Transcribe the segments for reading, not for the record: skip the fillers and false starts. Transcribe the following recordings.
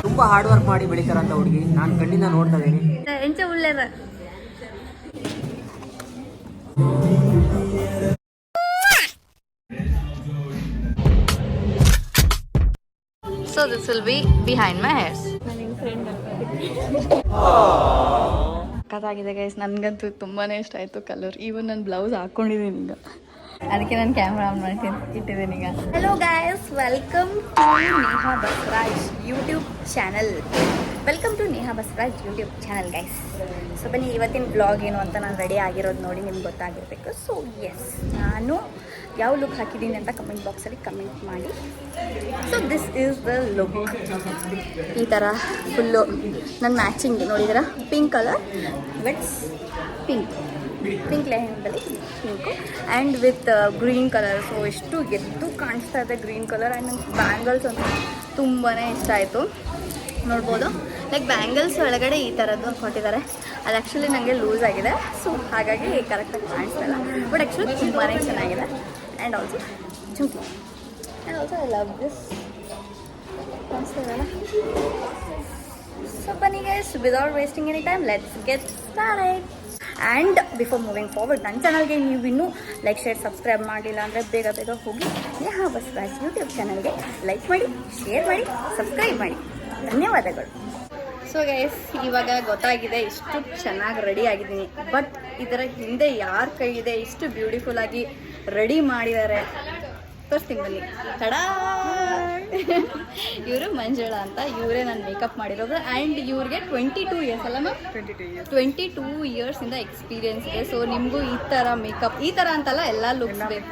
ತುಂಬ hard work ಮಾಡಿ ಬೆಳಿತಾರಂತ ಹುಡುಗಿ, ನಾನು ಕಣ್ಣಿಂದ ನೋಡ್ತಾ ಇದ್ದೀನಿ. ಎಂಚ ಉಳ್ಳೇರ So this will be behind my hairs. ಕದಾಗಿದೆ ಗೈಸ್, ನನಗಂತೂ ತುಂಬಾ ಇಷ್ಟ ಆಯಿತು ಕಲರ್. ಈವನ್ ನಾನು ಬ್ಲೌಸ್ ಹಾಕ್ಕೊಂಡಿದ್ದೀನಿ ಈಗ, ಅದಕ್ಕೆ ನಾನು ಕ್ಯಾಮ್ರಾ ಆನ್ ಮಾಡಿ ಇಟ್ಟಿದ್ದೀನಿ ಈಗ. Hello guys, welcome to Neha Basavaraj YouTube channel. Welcome to Neha Basavaraj YouTube channel guys. So ಬನ್ನಿ, ಇವತ್ತಿನ ಬ್ಲಾಗ್ ಏನು ಅಂತ ನಾನು ರೆಡಿ ಆಗಿರೋದು ನೋಡಿ ನಿಮ್ಗೆ ಗೊತ್ತಾಗಿರಬೇಕು. ಸೊ ಎಸ್, ನಾನು ಯಾವ ಲುಕ್ ಹಾಕಿದ್ದೀನಿ ಅಂತ ಕಮೆಂಟ್ ಬಾಕ್ಸಲ್ಲಿ ಕಮೆಂಟ್ ಮಾಡಿ. So this is the look. ಈ ಥರ ಫುಲ್ಲು ನನ್ನ ಮ್ಯಾಚಿಂಗ್ ನೋಡಿದ್ದೀರಾ, ಪಿಂಕ್ ಕಲರ್ ವಿತ್ ಪಿಂಕ್ ಲೆಹೆಂಗಲ್ಲಿ pink and with green colour. So ಎಷ್ಟು ಎದ್ದು ಕಾಣಿಸ್ತಾ ಇದೆ ಗ್ರೀನ್ ಕಲರ್. ಆ್ಯಂಡ್ ನಂಗೆ ಬ್ಯಾಂಗಲ್ಸ್ ಅಂತ ತುಂಬಾ ಇಷ್ಟ ಆಯಿತು. ನೋಡ್ಬೋದು, ಲೈಕ್ ಬ್ಯಾಂಗಲ್ಸ್ ಒಳಗಡೆ ಈ ಥರದ್ದು ಕೊಟ್ಟಿದ್ದಾರೆ. ಅದು ಆ್ಯಕ್ಚುಲಿ ನನಗೆ ಲೂಸ್ ಆಗಿದೆ, ಸೊ ಹಾಗಾಗಿ ಕರೆಕ್ಟಾಗಿ ಕಾಣಿಸ್ತಾ ಇಲ್ಲ. ಬಟ್ ಆ್ಯಕ್ಚುಲಿ ತುಂಬಾ ಚೆನ್ನಾಗಿದೆ. And also jhumki, and also I love this. ಕಾಣಿಸ್ತಾ ಇದೆಯಲ್ಲ. ಸೊ ಬನ್ನಿ guys, without wasting any time let's get started. And before moving forward, ನನ್ನ ಚಾನಲ್ಗೆ ನೀವು ಇನ್ನೂ ಲೈಕ್, ಶೇರ್, ಸಬ್ಸ್ಕ್ರೈಬ್ ಮಾಡಿಲ್ಲ ಅಂದರೆ ಬೇಗ ಬೇಗ ಹೋಗಿ ನೇಹಾ ಬಸವರಾಜ್ ಯೂಟ್ಯೂಬ್ ಚಾನಲ್ಗೆ ಲೈಕ್ ಮಾಡಿ, ಶೇರ್ ಮಾಡಿ, ಸಬ್ಸ್ಕ್ರೈಬ್ ಮಾಡಿ. ಧನ್ಯವಾದಗಳು. ಸೊ ಗೈಸ್, ಇವಾಗ ಗೊತ್ತಾಗಿದೆ ಇಷ್ಟು ಚೆನ್ನಾಗಿ ರೆಡಿ ಆಗಿದ್ದೀನಿ. ಬಟ್ ಇದರ ಹಿಂದೆ ಯಾರ ಕೈ ಇದೆ, ಇಷ್ಟು ಬ್ಯೂಟಿಫುಲ್ ಆಗಿ ರೆಡಿ ಮಾಡಿದ್ದಾರೆ ತೋರಿಸ್ತೀನಿ ಬನ್ನಿ. ತಡಾ, ಇವರು ಮಂಜುಳಾ ಅಂತ, ಇವರೇ ನಾನು ಮೇಕಪ್ ಮಾಡಿರೋದು. ಆ್ಯಂಡ್ ಇವ್ರಿಗೆ 22 ಇಯರ್ಸ್ ಅಲ್ಲ ಮ್ಯಾಮ್, 22 ಇಯರ್ಸಿಂದ ಎಕ್ಸ್ಪೀರಿಯನ್ಸ್ ಇದೆ. ಸೊ ನಿಮಗೂ ಈ ಥರ ಮೇಕಪ್, ಈ ಥರ ಅಂತಲ್ಲ, ಎಲ್ಲ ಲುಕ್ಸ್ ಬೇಕು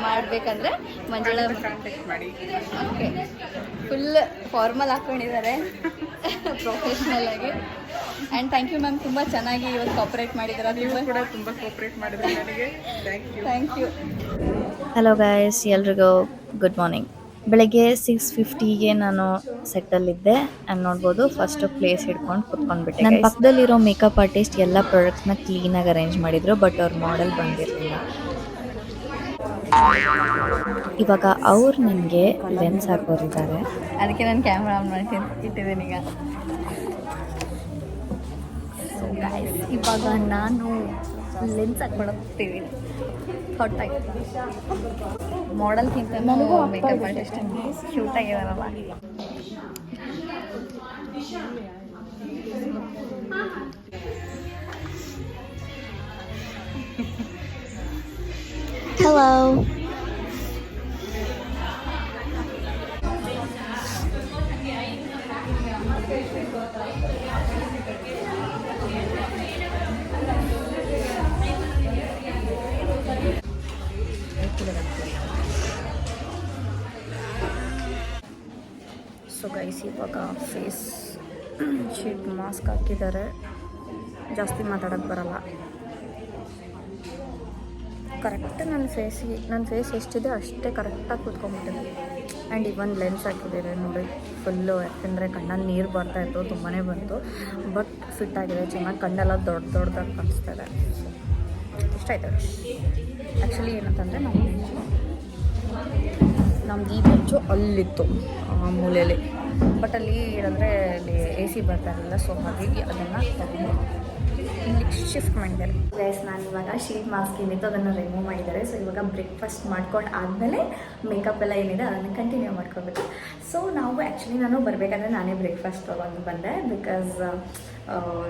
ಮಾಡಬೇಕಂದ್ರೆ ಮಂಜುಳಾ ಓಕೆ ಫುಲ್ ಫಾರ್ಮಲ್ ಹಾಕ್ಕೊಂಡಿದ್ದಾರೆ ಪ್ರೊಫೆಷ್ನಲ್ ಆಗಿ. ಆ್ಯಂಡ್ ಥ್ಯಾಂಕ್ ಯು ಮ್ಯಾಮ್, ತುಂಬ ಚೆನ್ನಾಗಿ ಇವತ್ತು ಕೋಆಪ್ರೇಟ್ ಮಾಡಿದ್ದೀರಾ. ನೀವು ಕೂಡ ತುಂಬ ಕೋಆಪ್ರೇಟ್ ಮಾಡಿದ್ರೆ ನನಗೆ ಥ್ಯಾಂಕ್ ಯು. ಹಲೋ ಗೈಸ್, ಎಲ್ರಿಗೂ ಗುಡ್ ಮಾರ್ನಿಂಗ್. ಬೆಳಗ್ಗೆ 6:50ಗೆ ನಾನು ಸೆಟ್ಟಲ್ಲಿದ್ದೆ. ಆ್ಯಂಡ್ ನೋಡ್ಬೋದು, ಫಸ್ಟ್ ಪ್ಲೇಸ್ ಹಿಡ್ಕೊಂಡು ಕುತ್ಕೊಂಡ್ಬಿಟ್ಟೆ. ನನ್ನ ಪಕ್ಕದಲ್ಲಿರೋ ಮೇಕಪ್ ಆರ್ಟಿಸ್ಟ್ ಎಲ್ಲ ಪ್ರಾಡಕ್ಟ್ಸ್ನ ಕ್ಲೀನಾಗಿ ಅರೇಂಜ್ ಮಾಡಿದರು, ಬಟ್ ಅವ್ರ ಮಾಡೆಲ್ ಬಂದಿರಲಿಲ್ಲ. ಇವಾಗ ಅವ್ರು ನನಗೆ ಲೆನ್ಸ್ ಹಾಕೋರಿದ್ದಾರೆ, ಅದಕ್ಕೆ ನಾನು ಕ್ಯಾಮ್ರಾ ಆನ್ ಮಾಡಿ ಇಟ್ಟಿದ್ದೀನಿ ಈಗ. ಸೊ ಗೈಸ್, ಇವಾಗ ನಾನು ಲೆನ್ಸ್ ಹಾಕ್ಕೊಳತ್ತೀನಿ. ಹೊಟ್ಟಾಗಿ ಮಾಡೆಲ್ಗಿಂತ ಮೇಕಪ್ ಆರ್ಟಿಸ್ಟ್ ಕ್ಯೂಟಾಗಿದಾರಲ್ಲ. Hello. ಸೊ ಗೈಸ್, ಇವಾಗ ಫೇಸ್ ಶೀಟ್ ಮಾಸ್ಕ್ ಹಾಕಿದ್ದಾರೆ. ಜಾಸ್ತಿ ಮಾತಾಡೋಕ್ಕೆ ಬರಲ್ಲ. ಕರೆಕ್ಟ್ ನನ್ನ ಫೇಸ್ ಎಷ್ಟಿದೆ ಅಷ್ಟೇ ಕರೆಕ್ಟಾಗಿ ಕೂತ್ಕೊಂಡ್ಬಿಟ್ಟಿದೆ. ಆ್ಯಂಡ್ ಇವನ್ ಲೆನ್ಸ್ ಹಾಕಿದ್ದಾರೆ ನೋಡಿ ಫುಲ್ಲು, ಯಾಕೆಂದರೆ ಕಣ್ಣಲ್ಲಿ ನೀರು ಬರ್ತಾಯಿತ್ತು, ತುಂಬಾ ಬಂತು. ಬಟ್ ಫಿಟ್ ಆಗಿದೆ ಚೆನ್ನಾಗಿ, ಕಣ್ಣೆಲ್ಲ ದೊಡ್ಡದಾಗಿ ಕಾಣಿಸ್ತಾ ಇದೆ. ಇಷ್ಟ ಆಯ್ತು. ಆ್ಯಕ್ಚುಲಿ ಏನಂತಂದರೆ ನಮ್ದು ಈ ಬೆಂಚು ಅಲ್ಲಿತ್ತು ಆ ಮೂಲೆಯಲ್ಲಿ, ಬಟ್ ಅಲ್ಲಿ ಏನಂದರೆ ಅಲ್ಲಿ AC ಬರ್ತಾ ಇರಲಿಲ್ಲ. ಸೊ ಹಾಗಾಗಿ ಅದನ್ನು ತಗೊಂಡು ಇಲ್ಲಿಗೆ ಶಿಫ್ಟ್ ಮಾಡಿದ್ದಾರೆ. ಗೈಸ್, ನಾನು ಇವಾಗ ಶೀಟ್ ಮಾಸ್ಕ್ ಏನಿತ್ತು ಅದನ್ನು ರಿಮೂವ್ ಮಾಡಿದ್ದಾರೆ. ಸೊ ಇವಾಗ ಬ್ರೇಕ್ಫಾಸ್ಟ್ ಮಾಡ್ಕೊಂಡು ಆದಮೇಲೆ ಮೇಕಪ್ ಎಲ್ಲ ಏನಿದೆ ಅದನ್ನು ಕಂಟಿನ್ಯೂ ಮಾಡ್ಕೋಬೇಕು. ಸೊ ನಾವು ಆ್ಯಕ್ಚುಲಿ ನಾನು ಬರಬೇಕಾದ್ರೆ ನಾನೇ ಬ್ರೇಕ್ಫಾಸ್ಟ್ ತೊಗೊಂಡು ಬಂದೆ. ಬಿಕಾಸ್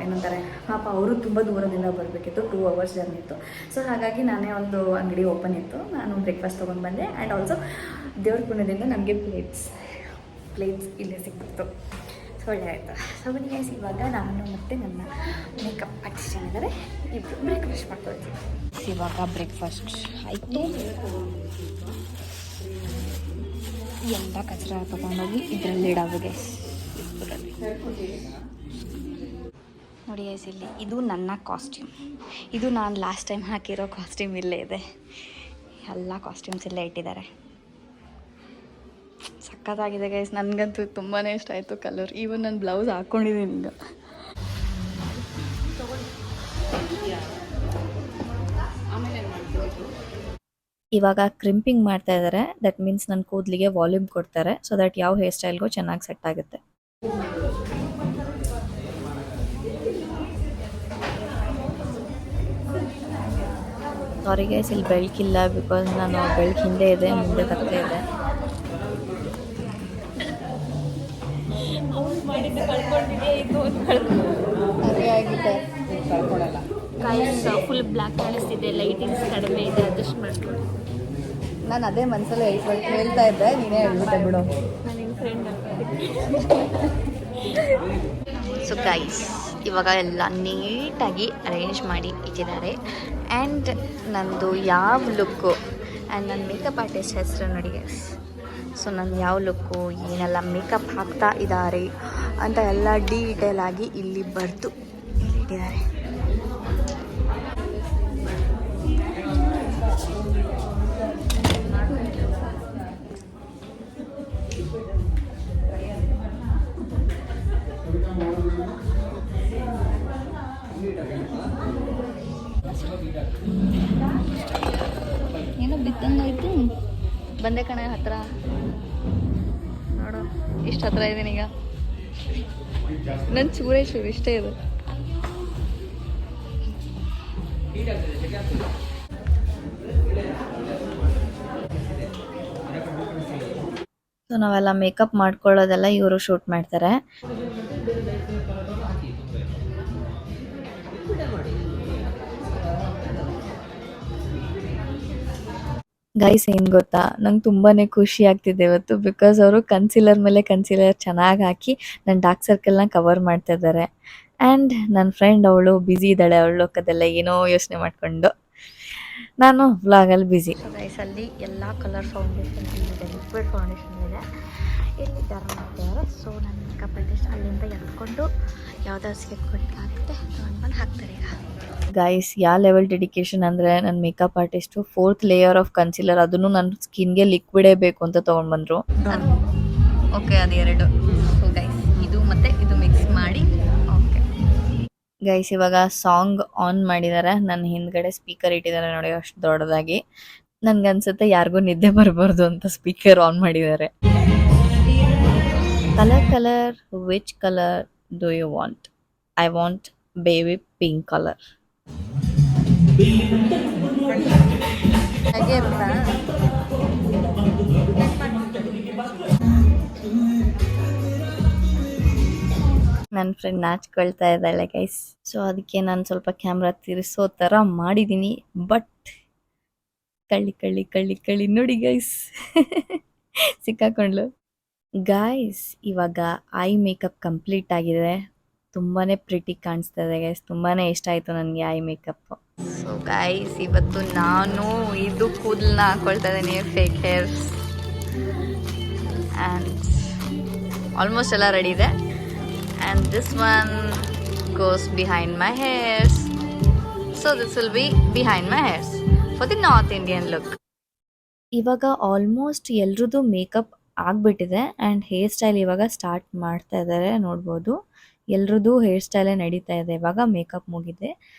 ಏನಂತಾರೆ, ಪಾಪ ಅವರು ತುಂಬ ದೂರದಿಂದ ಬರಬೇಕಿತ್ತು, 2 hours ಜರ್ನಿ ಇತ್ತು. ಸೊ ಹಾಗಾಗಿ ನಾನೇ ಒಂದು ಅಂಗಡಿ ಓಪನ್ ಇತ್ತು, ನಾನು ಬ್ರೇಕ್ಫಾಸ್ಟ್ ತೊಗೊಂಡು ಬಂದೆ. ಆ್ಯಂಡ್ ಆಲ್ಸೋ ದೇವ್ರ ಪುಣ್ಯದಿಂದ ನಮಗೆ ಪ್ಲೇಟ್ಸ್ ಇಲ್ಲೇ ಸಿಕ್ಬಿಡ್ತು. ಸೊ ಒಳ್ಳೆ ಆಯಿತು. ಸೊ ಬನ್ನಿ ಗೈಸ್, ಇವಾಗ ನಾನು ಮತ್ತು ನನ್ನ ಮೇಕಪ್ ಆರ್ಟಿಸ್ಟ್ ಏನಿದ್ದಾರೆ ಇಬ್ಬರು ಬ್ರೇಕ್ಫಾಸ್ಟ್ ಮಾಡ್ಕೊಳ್ತೀವಿ. ಇವಾಗ ಬ್ರೇಕ್ಫಾಸ್ಟ್ ಆಯಿತು. ಎಲ್ಲ ಕಚರ ತೊಗೊಂಡೋಗಿ ಇದರಲ್ಲಿ ಇಡೋದು ಗೈಸ್. ನೋಡಿ ಗೈಸ್, ಇಲ್ಲಿ ಇದು ನನ್ನ ಕಾಸ್ಟ್ಯೂಮ್. ಇದು ನಾನು ಲಾಸ್ಟ್ ಟೈಮ್ ಹಾಕಿರೋ ಕಾಸ್ಟ್ಯೂಮ್ ಇಲ್ಲೇ ಇದೆ. ಎಲ್ಲ ಕಾಸ್ಟ್ಯೂಮ್ಸ್ ಇಲ್ಲೇ ಇಟ್ಟಿದ್ದಾರೆ. ಸಖತ್ತಾಗಿದೆ ಗೈಸ್, ನನಗಂತೂ ತುಂಬಾ ಇಷ್ಟ ಆಯಿತು ಕಲರ್. ಈವನ್ ನಾನು ಬ್ಲೌಸ್ ಹಾಕ್ಕೊಂಡಿದ್ದೀನಿ ಈಗ. ಇವಾಗ ಕ್ರಿಂಪಿಂಗ್ ಮಾಡ್ತಾ ಇದ್ದಾರೆ. ದಟ್ ಮೀನ್ಸ್ ನನ್ನ ಕೂದಲಿಗೆ ವಾಲ್ಯೂಮ್ ಕೊಡ್ತಾರೆ ಸೊ ದಟ್ ಯಾವ ಹೇರ್ ಸ್ಟೈಲ್ಗೂ ಚೆನ್ನಾಗಿ ಸೆಟ್ ಆಗುತ್ತೆ. ಸಾರಿ ಗೈಸ್, ಇಲ್ಲಿ ಬೆಳಕಿಲ್ಲ ಬಿಕಾಸ್ ನಾನು ಬೆಳಕು ಹಿಂದೆ ಇದೆ, ಮುಂದೆ ತಪ್ಪೇ ಇದೆ. ಫುಲ್ ಬ್ಲ್ಯಾಕ್ ಕಾಣಿಸ್ತಿದೆ, ಲೈಟಿಂಗ್ಸ್ ಕಡಿಮೆ ಇದೆ, ಅಡ್ಜಸ್ಟ್ ಮಾಡ್ಕೊಂಡು. ನಾನು ಅದೇ ಮನಸ್ಸಲ್ಲಿ ಹೇಳ್ತಾ ಇದ್ದೆ, ನೀನೇ ಹೇಳ್ಬಿಟ್ಟೆ ಬಿಡು. ನಾನು ನಿಮ್ಮ ಫ್ರೆಂಡ್ ಸೊ ಗೈಸ್, ಇವಾಗ ಎಲ್ಲ ನೀಟಾಗಿ ಅರೇಂಜ್ ಮಾಡಿ ಇಟ್ಟಿದ್ದಾರೆ. ಆ್ಯಂಡ್ ನಂದು ಯಾವ ಲುಕ್ಕು ಆ್ಯಂಡ್ ನನ್ನ ಮೇಕಪ್ ಆರ್ಟಿಸ್ಟ್ ಹೆಸರು ನೋಡಿ ಗೈಸ್. ಸೊ ನಾನು ಯಾವ ಲುಕ್ಕು, ಏನೆಲ್ಲ ಮೇಕಪ್ ಹಾಕ್ತಾ ಇದ್ದಾರೆ ಅಂತ ಎಲ್ಲ ಡೀಟೇಲ್ ಆಗಿ ಇಲ್ಲಿ ಬರೆದು ಇಟ್ಟಿದ್ದಾರೆ. ಏನೋ ಬಿದ್ದಂಗಾಯ್ತು. ಬಂದೆ ಕಣ ಹತ್ರ ನೋಡು, ಇಷ್ಟು ಹತ್ರ ಇದ್ದೀನಿ ಈಗ. ನನ್ನ ಚೂರೇ ಇಷ್ಟೇ ಇದು. ಸೊ ನಾವೆಲ್ಲ ಮೇಕಪ್ ಮಾಡ್ಕೊಳ್ಳೋದೆಲ್ಲ ಇವರು ಶೂಟ್ ಮಾಡ್ತಾರೆ. ಗೈಸ್, ಏನು ಗೊತ್ತಾ, ನಂಗೆ ತುಂಬಾ ಖುಷಿ ಆಗ್ತಿದೆ ಇವತ್ತು ಬಿಕಾಸ್ ಅವರು ಕನ್ಸಿಲರ್ ಮೇಲೆ ಕನ್ಸಿಲರ್ ಚೆನ್ನಾಗಿ ಹಾಕಿ ನನ್ನ ಡಾರ್ಕ್ ಸರ್ಕಲ್ನ ಕವರ್ ಮಾಡ್ತಾ ಇದ್ದಾರೆ. ಆ್ಯಂಡ್ ನನ್ನ ಫ್ರೆಂಡ್ ಅವಳು ಬ್ಯುಸಿ ಇದ್ದಾಳೆ, ಅವಳು ಲೋಕದೆಲ್ಲ ಏನೋ ಯೋಚನೆ ಮಾಡಿಕೊಂಡು. ನಾನು ವ್ಲಾಗಲ್ಲಿ ಬ್ಯುಸಿ. ಗೈಸ್, ಅಲ್ಲಿ ಎಲ್ಲ ಕಲರ್ ಫೌಂಡೇಶನ್ ಇದೆ, ಲಿಕ್ವಿಡ್ ಫೌಂಡೇಶನ್ ಇದೆ. ಇಲ್ಲಿ ಧರ್ಮ ಮಾಡ್ತಿದ್ದಾರೆ. ಸೊ ನನ್ನ ಮೇಕಪ್ ಆರ್ಟಿಸ್ಟ್ ಅಲ್ಲಿಂದ ಎತ್ಕೊಂಡು ಯಾವ್ದಾದ್ರು ಸ್ಕೆಚ್ ಕೊಟ್ಟು ಹಾಕ್ತೆ ತೊಗೊಂಡು ಬಂದು ಹಾಕ್ತಾರೆ ಈಗ. ಗೈಸ್, ಯಾವ ಲೆವೆಲ್ ಡೆಡಿಕೇಶನ್ ಅಂದರೆ ನನ್ನ makeup artist 4th layer of concealer, ಅದನ್ನು ನನ್ನ ಸ್ಕಿನ್ಗೆ ಲಿಕ್ವಿಡೇ ಬೇಕು ಅಂತ ತೊಗೊಂಡ್ಬಂದರು. ಓಕೆ, ಅದು 2. ಸೊ ಗೈಸ್, ಇದು ಮತ್ತು ಇದು ಮಿಕ್ಸ್ ಮಾಡಿ. ಓಕೆ ಗೈಸ್, ಇವಾಗ ಸಾಂಗ್ ಆನ್ ಮಾಡಿದ್ದಾರೆ. ನನ್ನ ಹಿಂದ್ಗಡೆ ಸ್ಪೀಕರ್ ಇಟ್ಟಿದ್ದಾರೆ ನೋಡಿ, ಅಷ್ಟು ದೊಡ್ಡದಾಗಿ. ನನ್ಗನ್ಸುತ್ತೆ ಯಾರಿಗೂ ನಿದ್ದೆ ಬರಬಾರ್ದು ಅಂತ ಸ್ಪೀಕರ್ ಆನ್ ಮಾಡಿದ್ದಾರೆ. Colour, which colour do you want? I want baby pink colour. ನನ್ನ ಫ್ರೆಂಡ್ ನಾಚ್ಕೊಳ್ತಾ ಇದ್ದಾಳೆ ಗೈಸ್. ಸೊ ಅದಕ್ಕೆ ನಾನು ಸ್ವಲ್ಪ ಕ್ಯಾಮ್ರಾ ತಿರ್ಸೋ ಥರ ಮಾಡಿದ್ದೀನಿ. ಬಟ್ ಕಳ್ಳಿ ನೋಡಿ ಗೈಸ್, ಸಿಕ್ಕಾಕೊಂಡ್ಲು. ಗೈಸ್, ಇವಾಗ ಐ ಮೇಕಪ್ ಕಂಪ್ಲೀಟ್ ಆಗಿದೆ. ತುಂಬಾ ಪ್ರಿಟಿ ಕಾಣಿಸ್ತಾ ಇದೆ ಗೈಸ್. ತುಂಬಾ ಇಷ್ಟ ಆಯಿತು ನನಗೆ ಐ ಮೇಕಪ್. ಸೊ ಗೈಸ್, ಇವತ್ತು ನಾನು ಇದು ಕೂದಲನ್ನ ಹಾಕೊಳ್ತಾ ಇದ್ದೀನಿ, ಫೇಕ್ ಹೇರ್ಸ್. ಆ್ಯಂಡ್ ಆಲ್ಮೋಸ್ಟ್ ಎಲ್ಲ ರೆಡಿ ಇದೆ. And this one goes behind my hairs. So this will be behind my hairs for the north Indian look. ಇವಾಗ ಆಲ್ಮೋಸ್ಟ್ ಎಲ್ರದ್ದು ಮೇಕಪ್ ಆಗಿಬಿಟ್ಟಿದೆ ಆ್ಯಂಡ್ ಹೇರ್ ಸ್ಟೈಲ್ ಇವಾಗ ಸ್ಟಾರ್ಟ್ ಮಾಡ್ತಾ ಇದ್ದಾರೆ. ನೋಡ್ಬೋದು, ಎಲ್ರದ್ದು ಹೇರ್ ಸ್ಟೈಲೇ ನಡೀತಾ ಇದೆ. ಇವಾಗ ಮೇಕಪ್ ಮುಗಿದೆ.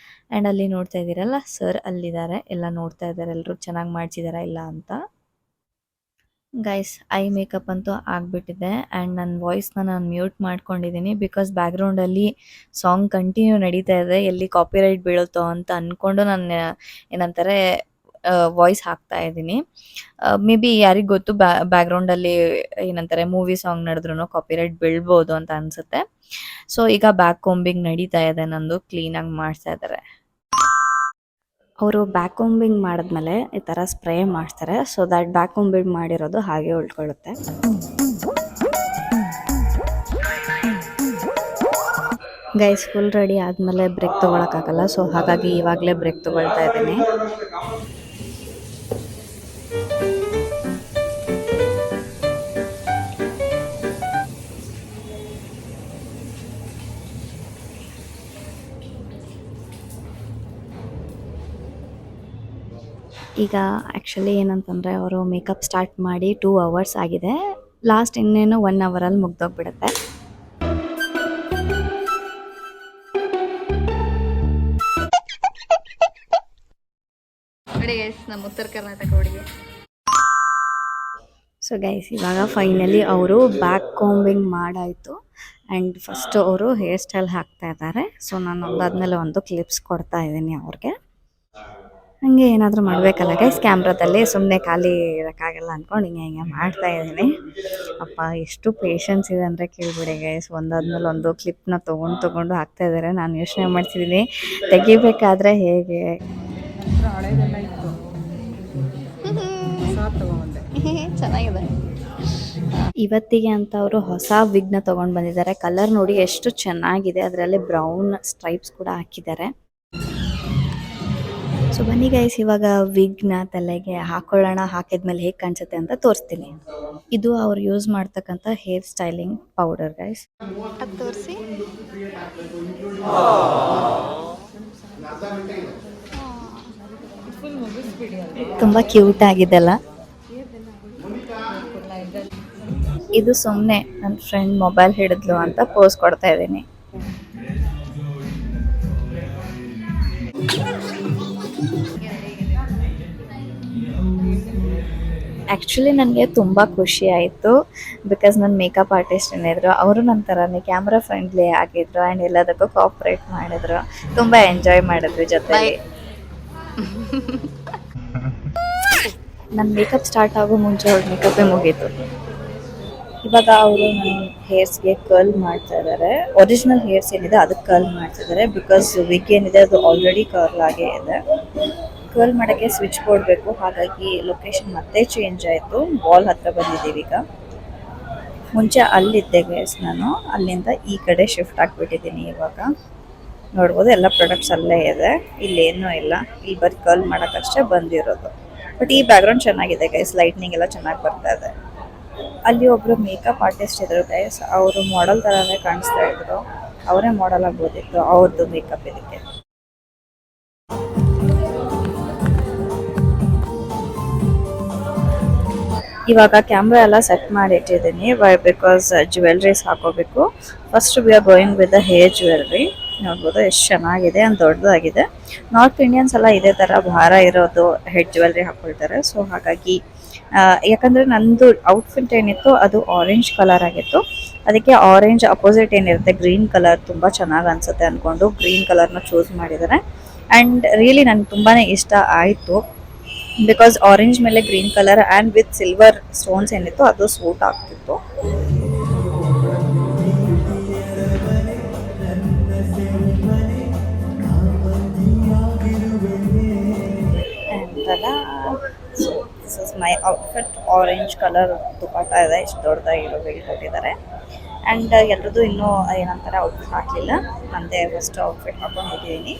ಆ್ಯಂಡ್ ಅಲ್ಲಿ ನೋಡ್ತಾ ಇದ್ದೀರಲ್ಲ, ಸರ್ ಅಲ್ಲಿದ್ದಾರೆ, ಎಲ್ಲ ನೋಡ್ತಾ ಇದ್ದಾರೆ ಎಲ್ಲರೂ ಚೆನ್ನಾಗಿ ಮಾಡಿಸಿದಾರಾ ಇಲ್ಲ ಅಂತ. ಗೈಸ್, ಐ ಮೇಕಪ್ ಅಂತೂ ಆಗಿಬಿಟ್ಟಿದೆ. ಆ್ಯಂಡ್ ನನ್ನ ವಾಯ್ಸ್ನ ನಾನು ಮ್ಯೂಟ್ ಮಾಡ್ಕೊಂಡಿದ್ದೀನಿ ಬಿಕಾಸ್ ಬ್ಯಾಕ್ಗ್ರೌಂಡಲ್ಲಿ ಸಾಂಗ್ ಕಂಟಿನ್ಯೂ ನಡೀತಾ ಇದೆ. ಎಲ್ಲಿ ಕಾಪಿರೈಟ್ ಬೀಳುತ್ತೋ ಅಂತ ಅಂದ್ಕೊಂಡು ನಾನು ಏನಂತಾರೆ ವಾಯ್ಸ್ ಹಾಕ್ತಾ ಇದ್ದೀನಿ. ಮೇ ಬಿ ಯಾರಿಗೆ ಗೊತ್ತು, ಬ್ಯಾಕ್ಗ್ರೌಂಡಲ್ಲಿ ಏನಂತಾರೆ ಮೂವಿ ಸಾಂಗ್ ನಡೆದ್ರೂ ಕಾಪಿರೈಟ್ ಬೀಳ್ಬೋದು ಅಂತ ಅನಿಸುತ್ತೆ. ಸೊ ಈಗ ಬ್ಯಾಕ್ ಕೋಂಬಿಂಗ್ ನಡೀತಾ ಇದೆ, ನಂದು ಕ್ಲೀನಾಗಿ ಮಾಡಿಸ್ತಾ ಇದ್ದಾರೆ. ಅವರು ಬ್ಯಾಕ್ ಕೋಂಬಿಂಗ್ ಮಾಡಿದ್ಮೇಲೆ ಈ ಥರ ಸ್ಪ್ರೇ ಮಾಡ್ತಾರೆ. ಸೊ ದ್ಯಾಟ್ ಬ್ಯಾಕ್ ಕೋಂಬಿಂಗ್ ಮಾಡಿರೋದು ಹಾಗೆ ಉಳ್ಕೊಳ್ಳುತ್ತೆ. ಗೈಸ್, ಫುಲ್ ರೆಡಿ ಆದಮೇಲೆ ಬ್ರೇಕ್ ತೊಗೊಳಕ್ಕಾಗಲ್ಲ. ಸೊ ಹಾಗಾಗಿ ಇವಾಗಲೇ ಬ್ರೇಕ್ ತೊಗೊಳ್ತಾ ಇದ್ದೀನಿ. ಈಗ ಆ್ಯಕ್ಚುಲಿ ಏನಂತಂದರೆ, ಅವರು ಮೇಕಪ್ ಸ್ಟಾರ್ಟ್ ಮಾಡಿ 2 hours ಆಗಿದೆ. ಲಾಸ್ಟ್ ಇನ್ನೇನು 1 hour ಮುಗ್ದೋಗ್ಬಿಡುತ್ತೆ. ನೋಡಿ ಗೈಸ್ ನಮ್ಮ ಉತ್ತರ ಕರ್ನಾಟಕ ಹುಡುಗಿ. ಸೊ ಗೈಸ್ ಇವಾಗ ಫೈನಲಿ ಅವರು ಬ್ಯಾಕ್ ಕಾಂಬಿಂಗ್ ಮಾಡಾಯಿತು ಆ್ಯಂಡ್ ಫಸ್ಟ್ ಅವರು ಹೇರ್ ಸ್ಟೈಲ್ ಹಾಕ್ತಾ ಇದ್ದಾರೆ. ಸೊ ನಾನು ಒಂದಾದ್ಮೇಲೆ ಒಂದು ಕ್ಲಿಪ್ಸ್ ಕೊಡ್ತಾ ಇದ್ದೀನಿ ಅವ್ರಿಗೆ. ಹಂಗೆ ಏನಾದರೂ ಮಾಡಬೇಕಲ್ಲ ಗೈಸ್, ಕ್ಯಾಮ್ರಾದಲ್ಲಿ ಸುಮ್ಮನೆ ಖಾಲಿ ಇರೋಕ್ಕಾಗಲ್ಲ ಅಂದ್ಕೊಂಡು ಹಿಂಗೆ ಮಾಡ್ತಾ ಇದ್ದೀನಿ. ಅಪ್ಪ ಎಷ್ಟು ಪೇಷನ್ಸ್ ಇದೆ ಅಂದರೆ ಕೇಳಿಬಿಡಿ ಗೈಸ್, ಒಂದಾದ್ಮೇಲೆ ಒಂದು ಕ್ಲಿಪ್ನ ತೊಗೊಂಡು ಹಾಕ್ತಾ ಇದ್ದಾರೆ. ನಾನು ಯೋಚನೆ ಮಾಡ್ತಿದ್ದೀನಿ ತೆಗಿಬೇಕಾದ್ರೆ ಹೇಗೆ. ಚೆನ್ನಾಗಿದೆ. ಇವತ್ತಿಗೆ ಅಂತ ಅವರು ಹೊಸ ವಿಗ್ನ ತೊಗೊಂಡು ಬಂದಿದ್ದಾರೆ. ಕಲರ್ ನೋಡಿ ಎಷ್ಟು ಚೆನ್ನಾಗಿದೆ, ಅದರಲ್ಲಿ ಬ್ರೌನ್ ಸ್ಟ್ರೈಪ್ಸ್ ಕೂಡ ಹಾಕಿದ್ದಾರೆ. ಸೊ ಬನ್ನಿ ಗೈಸ್, ಇವಾಗ ವಿಗ್ನ ತಲೆಗೆ ಹಾಕೊಳ್ಳೋಣ. ಹಾಕಿದ್ಮೇಲೆ ಹೇಗೆ ಕಾಣಿಸುತ್ತೆ ಅಂತ ತೋರಿಸ್ತೀನಿ. ಇದು ಅವ್ರು ಯೂಸ್ ಮಾಡ್ತಕ್ಕಂಥ ಹೇರ್ ಸ್ಟೈಲಿಂಗ್ ಪೌಡರ್ ಗೈಸ್. ಅದು ತೋರಿಸಿ. ತುಂಬ ಕ್ಯೂಟ್ ಆಗಿದೆಲ್ಲ. ಇದು ಸುಮ್ಮನೆ ನನ್ನ ಫ್ರೆಂಡ್ ಮೊಬೈಲ್ ಹಿಡಿದ್ಲು ಅಂತ ಪೋಸ್ ಕೊಡ್ತಾ ಇದ್ದೀನಿ. ಆ್ಯಕ್ಚುಲಿ ನನಗೆ ತುಂಬ ಖುಷಿ ಆಯಿತು, ಬಿಕಾಸ್ ನನ್ನ ಮೇಕಪ್ ಆರ್ಟಿಸ್ಟ್ ಏನಿದ್ರು ಅವರು ನನ್ನ ಥರನೇ ಕ್ಯಾಮ್ರಾ ಫ್ರೆಂಡ್ಲಿ ಆಗಿದ್ರು ಆ್ಯಂಡ್ ಎಲ್ಲದಕ್ಕೂ ಕೋಆಪ್ರೇಟ್ ಮಾಡಿದ್ರು. ತುಂಬ ಎಂಜಾಯ್ ಮಾಡಿದ್ವಿ ಜೊತೆಲಿ. ನನ್ನ ಮೇಕಪ್ ಸ್ಟಾರ್ಟ್ ಆಗೋ ಮುಂಚೆ ಅವ್ರ ಮೇಕಪ್ಪೇ ಮುಗೀತು. ಇವಾಗ ಅವರು ನನ್ನ ಹೇರ್ಸ್ಗೆ ಕರ್ಲ್ ಮಾಡ್ತಾ ಇದ್ದಾರೆ. ಒರಿಜಿನಲ್ ಹೇರ್ಸ್ ಏನಿದೆ ಅದಕ್ಕೆ ಕರ್ಲ್ ಮಾಡ್ತಾ ಇದ್ದಾರೆ, ಬಿಕಾಸ್ ವಿಗ್ ಏನಿದೆ ಅದು ಆಲ್ರೆಡಿ ಕರ್ಲ್ ಆಗೇ ಇದೆ. ಕರ್ಲ್ ಮಾಡೋಕ್ಕೆ ಸ್ವಿಚ್ ಬೋರ್ಡ್ ಬೇಕು, ಹಾಗಾಗಿ ಲೊಕೇಶನ್ ಮತ್ತೆ ಚೇಂಜ್ ಆಯಿತು. ವಾಲ್ ಹತ್ರ ಬಂದಿದ್ದೀವಿ ಈಗ. ಮುಂಚೆ ಅಲ್ಲಿದ್ದೆ ಗೈಸ್, ನಾನು ಅಲ್ಲಿಂದ ಈ ಕಡೆ ಶಿಫ್ಟ್ ಆಗಿಬಿಟ್ಟಿದ್ದೀನಿ. ಇವಾಗ ನೋಡ್ಬೋದು ಎಲ್ಲ ಪ್ರಾಡಕ್ಟ್ಸ್ ಅಲ್ಲೇ ಇದೆ, ಇಲ್ಲೇನೂ ಇಲ್ಲ. ಇಲ್ಲಿ ಬರೀ ಕರ್ಲ್ ಮಾಡೋಕ್ಕಷ್ಟೇ ಬಂದಿರೋದು. ಬಟ್ ಈ ಬ್ಯಾಕ್ಗ್ರೌಂಡ್ ಚೆನ್ನಾಗಿದೆ ಗೈಸ್, ಲೈಟ್ನಿಂಗ್ ಎಲ್ಲ ಚೆನ್ನಾಗಿ ಬರ್ತಾ ಇದೆ. ಅಲ್ಲಿ ಒಬ್ಬರು ಮೇಕಪ್ ಆರ್ಟಿಸ್ಟ್ ಇದ್ರು ಗೈಸ್, ಅವರು ಮಾಡೆಲ್ ಥರನೇ ಕಾಣಿಸ್ತಾ ಇದ್ರು. ಅವರೇ ಮಾಡೆಲ್ ಆಗ್ಬೋದಿತ್ತು ಅವ್ರದ್ದು ಮೇಕಪ್ ಇದಕ್ಕೆ. ಇವಾಗ ಕ್ಯಾಮ್ರಾ ಎಲ್ಲ ಸೆಟ್ ಮಾಡಿ ಇಟ್ಟಿದ್ದೀನಿ, ಬಿಕಾಸ್ ಜ್ಯುವೆಲ್ರೀಸ್ ಹಾಕೋಬೇಕು. First we are going with the hair jewellery. ನೋಡ್ಬೋದು ಎಷ್ಟು ಚೆನ್ನಾಗಿದೆ ಅಂಡ್ ದೊಡ್ಡದಾಗಿದೆ. ನಾರ್ತ್ ಇಂಡಿಯನ್ಸ್ ಎಲ್ಲ ಇದೇ ಥರ ಭಾರ ಇರೋದು ಹೆಡ್ ಜ್ಯುವೆಲ್ರಿ ಹಾಕ್ಕೊಳ್ತಾರೆ. ಸೊ ಹಾಗಾಗಿ ಯಾಕಂದರೆ ನಂದು ಔಟ್ಫಿಟ್ ಏನಿತ್ತು ಅದು ಆರೆಂಜ್ ಕಲರ್ ಆಗಿತ್ತು, ಅದಕ್ಕೆ ಆರೆಂಜ್ ಅಪೋಸಿಟ್ ಏನಿರುತ್ತೆ ಗ್ರೀನ್ ಕಲರ್ ತುಂಬ ಚೆನ್ನಾಗಿ ಅನಿಸುತ್ತೆ ಅಂದ್ಕೊಂಡು ಗ್ರೀನ್ ಕಲರ್ನ ಚೂಸ್ ಮಾಡಿದ್ದಾರೆ. ಆ್ಯಂಡ್ ರಿಯಲಿ ನನಗೆ ತುಂಬಾ ಇಷ್ಟ ಆಯಿತು, ಬಿಕಾಸ್ ಆರೆಂಜ್ ಮೇಲೆ green colour and with silver stones ಏನಿತ್ತು ಅದು ಸೂಟ್ ಆಗ್ತಿತ್ತು. This is my outfit. Orange colour dupatta ಇದೆ, ಇಷ್ಟು ದೊಡ್ಡದಾಗಿರೋ ಬಿಲ್ ಕೊಟ್ಟಿದ್ದಾರೆ. ಆ್ಯಂಡ್ ಎಲ್ಲರದ್ದು ಇನ್ನೂ ಏನಂತಾರೆ ಔಟ್ಫಿಟ್ ಹಾಕಲಿಲ್ಲ, ನನ್ನದೇ ಫಸ್ಟ್ ಔಟ್ಫಿಟ್ ಹಾಕೊಂಡು ಹೋಗಿದ್ದೀನಿ.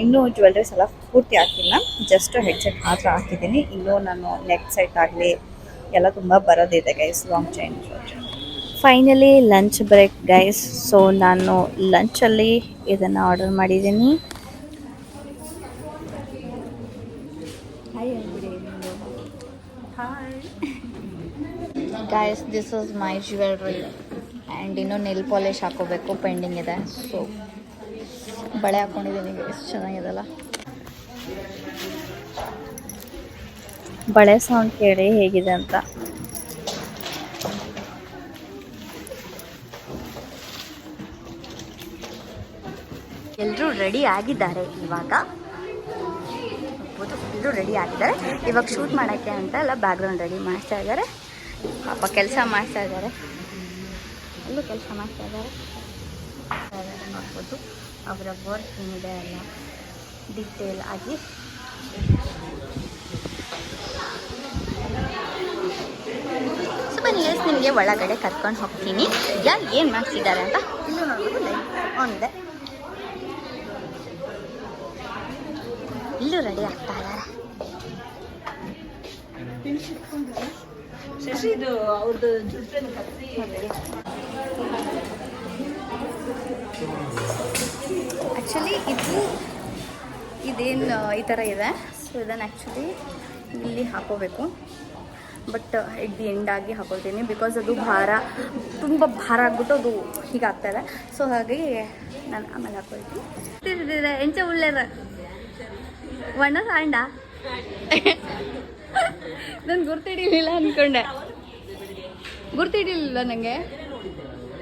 ಇನ್ನೂ ಜ್ಯುವೆಲ್ರೀಸ್ ಎಲ್ಲ ಪೂರ್ತಿ ಹಾಕಿಲ್ಲ, ಜಸ್ಟ್ ಹೆಡ್ಸೆಟ್ ಮಾತ್ರ ಹಾಕಿದ್ದೀನಿ. ಇನ್ನೂ ನಾನು ನೆಕ್ ಸೆಟ್ ಆಗಲಿ ಎಲ್ಲ ತುಂಬ ಬರೋದಿದೆ guys, long chain. Finally lunch break guys. So ನಾನು ಲಂಚಲ್ಲಿ ಇದನ್ನು ಆರ್ಡರ್ ಮಾಡಿದ್ದೀನಿ. Guys, this is my jewellery and ಇನ್ನೂ ನೆಲ್ ಪಾಲಿಶ್ ಹಾಕೋಬೇಕು, ಪೆಂಡಿಂಗ್ ಇದೆ. ಸೊ ಬಳೆ ಹಾಕ್ಕೊಂಡಿದ್ದೀನಿ ಗೈಸ್, ಚೆನ್ನಾಗಿದೆಲ್ಲ. ಬಳೆ ಸೌಂಡ್ ಕೇಳಿ ಹೇಗಿದೆ ಅಂತ. ಎಲ್ಲರೂ ರೆಡಿ ಆಗಿದ್ದಾರೆ. ಎಲ್ಲರೂ ರೆಡಿ ಆಗಿದ್ದಾರೆ. ಇವಾಗ ಶೂಟ್ ಮಾಡೋಕ್ಕೆ ಅಂತ ಎಲ್ಲ ಬ್ಯಾಕ್ಗ್ರೌಂಡ್ ರೆಡಿ ಮಾಡ್ತಾ ಇದ್ದಾರೆ. ಪಾಪ ಕೆಲಸ ಮಾಡ್ತಾ ಇದ್ದಾರೆ, ಎಲ್ಲೂ ಕೆಲಸ ಮಾಡ್ತಾ ಇದ್ದಾರೆ. ನೋಡ್ಬೋದು ಅವರ ವರ್ಕ್ ಏನಿದೆ ಎಲ್ಲ ಡೀಟೇಲ್ ಆಗಿ. ಸೊ ಬನ್ನಿ ನಿಮಗೆ ಒಳಗಡೆ ಕರ್ಕೊಂಡು ಹೋಗ್ತೀನಿ, ಯಾರು ಏನು ಮಾಡ್ತಿದ್ದಾರೆ ಅಂತ. ಇಲ್ಲೂ ನೋಡ್ಬೋದು ಲೈಟ್ ಆನ್ ಇದೆ, ಇಲ್ಲೂ ರೆಡಿ ಆಗ್ತಾ ಇದ್ದಾರೆ. ಆ್ಯಕ್ಚುಲಿ ಇದೇನು ಈ ಥರ ಇದೆ. ಸೊ ಇದನ್ನು ಆ್ಯಕ್ಚುಲಿ ಇಲ್ಲಿ ಹಾಕೋಬೇಕು, ಬಟ್ ಎಟ್ ದಿ ಎಂಡ್ ಆಗಿ ಹಾಕೊಳ್ತೀನಿ, ಬಿಕಾಸ್ ಅದು ತುಂಬ ಭಾರ ಆಗ್ಬಿಟ್ಟು ಅದು ಹೀಗಾಗ್ತಾಯಿದೆ. ಸೊ ಹಾಗಾಗಿ ನಾನು ಆಮೇಲೆ ಹಾಕೊಳ್ತೀನಿ. ಎಂಚ ಉಳ್ಳೇರ ವಣ್ಣ ಸಾಂಡ ನಾನು ಗುರ್ತಿಡಿಲಿಲ್ಲ ಅಂದ್ಕೊಂಡೆ. ಗುರ್ತಿಡಿಲಿಲ್ಲ ನನಗೆ.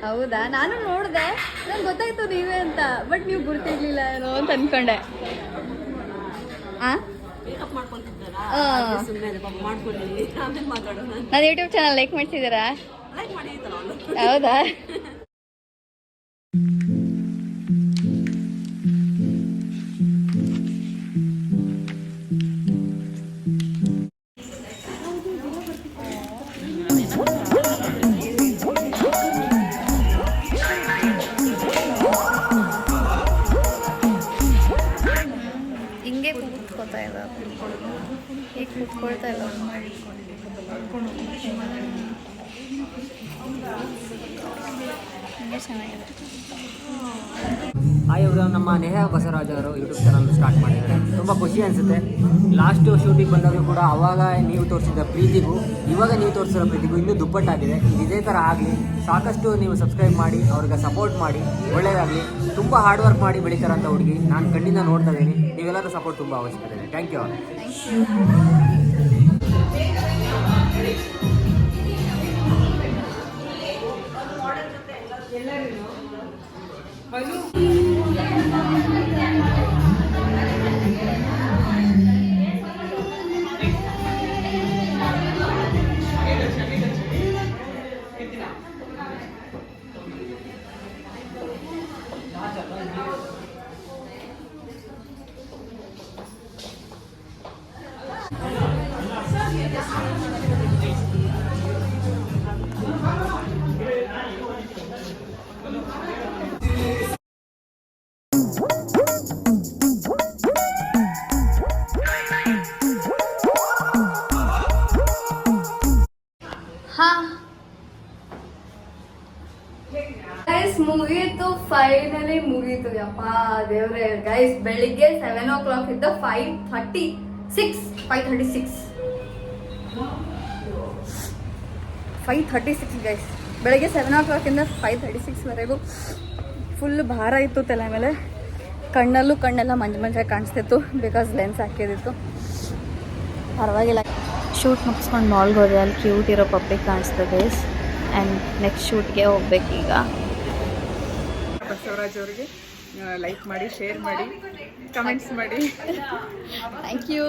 ಹೌದಾ, ನಾನು ನೋಡಿದೆ, ನಂಗೆ ಗೊತ್ತಾಯ್ತು ನೀವೇ ಅಂತ, ಬಟ್ ನೀವು ಗುರ್ತಿಡ್ಲಿಲ್ಲ ಏನೋ ಅಂತ ಅಂದ್ಕೊಂಡೆ. ನಾನು ಯೂಟ್ಯೂಬ್ ಚಾನಲ್ ಲೈಕ್ ಮಾಡ್ತಿದ್ದೀರಾ? ಹೌದಾ? ಹಿಂಗೆ ಕೂತ್ಕೋತಾ ಇಲ್ಲ, ಈಗ ಕೂತ್ಕೊಳ್ತಾ ಇಲ್ಲ. ಹಿಂಗೆ ಚೆನ್ನಾಗಿದೆ. ಇವರು ನಮ್ಮ ನೇಹಾ ಬಸವರಾಜ್ ಅವರು ಯೂಟ್ಯೂಬ್ ಚಾನಲ್ ಸ್ಟಾರ್ಟ್ ಮಾಡಿದ್ದಾರೆ. ತುಂಬ ಖುಷಿ ಅನಿಸುತ್ತೆ. ಲಾಸ್ಟ್ ಶೂಟಿಂಗ್ ಬಂದಾಗಲೂ ಕೂಡ ಅವಾಗ ನೀವು ತೋರಿಸಿದ ಪ್ರೀತಿಗೂ ಇವಾಗ ನೀವು ತೋರಿಸಿರೋ ಪ್ರೀತಿಗೂ ಇನ್ನೂ ದುಪ್ಪಟ್ಟಾಗಿದೆ. ಇದೇ ಥರ ಆಗಲಿ, ಸಾಕಷ್ಟು ನೀವು ಸಬ್ಸ್ಕ್ರೈಬ್ ಮಾಡಿ ಅವ್ರಿಗೆ ಸಪೋರ್ಟ್ ಮಾಡಿ, ಒಳ್ಳೆಯದಾಗಲಿ. ತುಂಬ ಹಾರ್ಡ್ ವರ್ಕ್ ಮಾಡಿ ಬೆಳೀತಾರಂಥ ಹುಡುಗಿ ನಾನು ಕಣ್ಣಿಂದ ನೋಡ್ತಾ ಇದ್ದೀನಿ. ನೀವೆಲ್ಲರೂ ಸಪೋರ್ಟ್ ತುಂಬ ಅವಶ್ಯಕತೆ ಇದೆ. Thank you. ಗೈಸ್ ಮುಗೀತು, ಫೈನಲಿ ಮುಗೀತು. ಯಪ್ಪ ದೇವ್ರೆ. ಗೈಸ್ ಬೆಳಿಗ್ಗೆ 7 o'clock ಇದ್ದ 5:36 ಗೈಸ್. ಬೆಳಗ್ಗೆ 7 o'clock ಇಂದ 5:36ವರೆಗೂ ಫುಲ್ ಭಾರ ಇತ್ತು ತಲೆ ಮೇಲೆ. ಕಣ್ಣೆಲ್ಲ ಮಂಜಾಗಿ ಕಾಣಿಸ್ತಿತ್ತು, ಬಿಕಾಸ್ ಲೆನ್ಸ್ ಹಾಕಿದಿತ್ತು. ಪರವಾಗಿಲ್ಲ. ಶೂಟ್ ಮುಗಿಸ್ಕೊಂಡು ಮಾಲ್ಗೆ ಹೋದೆ. ಅಲ್ಲಿ ಕ್ಯೂಟ್ ಇರೋ ಪಪ್ಪಿ ಕಾಣಿಸ್ತದೆ. ಆ್ಯಂಡ್ ನೆಕ್ಸ್ಟ್ ಶೂಟ್ಗೆ ಹೋಗ್ಬೇಕೀಗ. ಬಸವರಾಜ್ ಅವರಿಗೆ ಲೈಕ್ ಮಾಡಿ, ಶೇರ್ ಮಾಡಿ, ಕಮೆಂಟ್ಸ್ ಮಾಡಿ. Thank you.